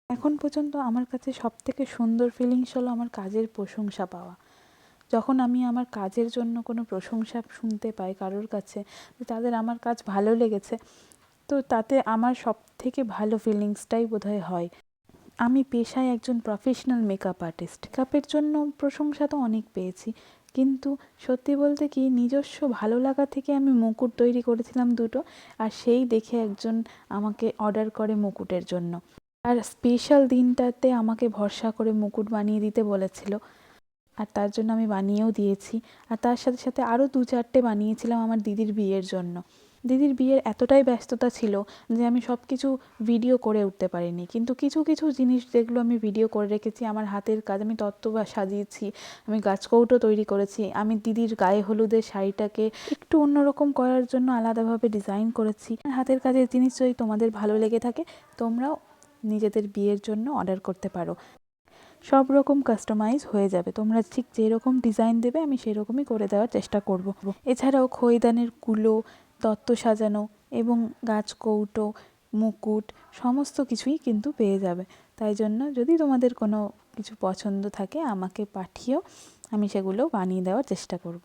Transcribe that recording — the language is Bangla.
এখন পর্যন্ত আমার কাছে সবথেকে সুন্দর ফিলিংস হলো আমার কাজের প্রশংসা পাওয়া। যখন আমি আমার কাজের জন্য কোনো প্রশংসা শুনতে পাই কারোর কাছে, যে তাদের আমার কাজ ভালো লেগেছে, তো তাতে আমার সবথেকে ভালো ফিলিংসটাই বোধহয় হয়। আমি পেশায় একজন প্রফেশনাল মেকআপ আর্টিস্ট। মেকআপের জন্য প্রশংসা তো অনেক পেয়েছি, কিন্তু সত্যি বলতে কি নিজস্ব ভালো লাগা থেকে আমি মুকুট তৈরি করেছিলাম দুটো, আর সেই দেখে একজন আমাকে অর্ডার করে মুকুটের জন্য। আর স্পেশাল দিনটাতে আমাকে ভরসা করে মুকুট বানিয়ে দিতে বলেছিল, আর তার জন্য আমি বানিয়েও দিয়েছি। আর তার সাথে সাথে আরও 2-4টে বানিয়েছিলাম আমার দিদির বিয়ের জন্য। দিদির বিয়ের এতটাই ব্যস্ততা ছিল যে আমি সব কিছু ভিডিও করে উঠতে পারিনি, কিন্তু কিছু কিছু জিনিস যেগুলো আমি ভিডিও করে রেখেছি, আমার হাতের কাজ, আমি তত্ত্ব সাজিয়েছি, আমি গাছকৌটো তৈরি করেছি, আমি দিদির গায়ে হলুদের শাড়িটাকে একটু অন্যরকম করার জন্য আলাদাভাবে ডিজাইন করেছি। হাতের কাজের জিনিস যদি তোমাদের ভালো লেগে থাকে, তোমরাও নিজেদের বিয়ের জন্য অর্ডার করতে পারো। সব রকম কাস্টমাইজ হয়ে যাবে, তোমরা ঠিক যেরকম ডিজাইন দেবে আমি সেরকমই করে দেওয়ার চেষ্টা করব। এছাড়াও খৈদানের কুলো, তত্ত্ব সাজানো এবং গাছকৌটো, মুকুট সমস্ত কিছুই কিন্তু পেয়ে যাবে। তাই জন্য যদি তোমাদের কোনো কিছু পছন্দ থাকে আমাকে পাঠিও, আমি সেগুলো বানিয়ে দেওয়ার চেষ্টা করব।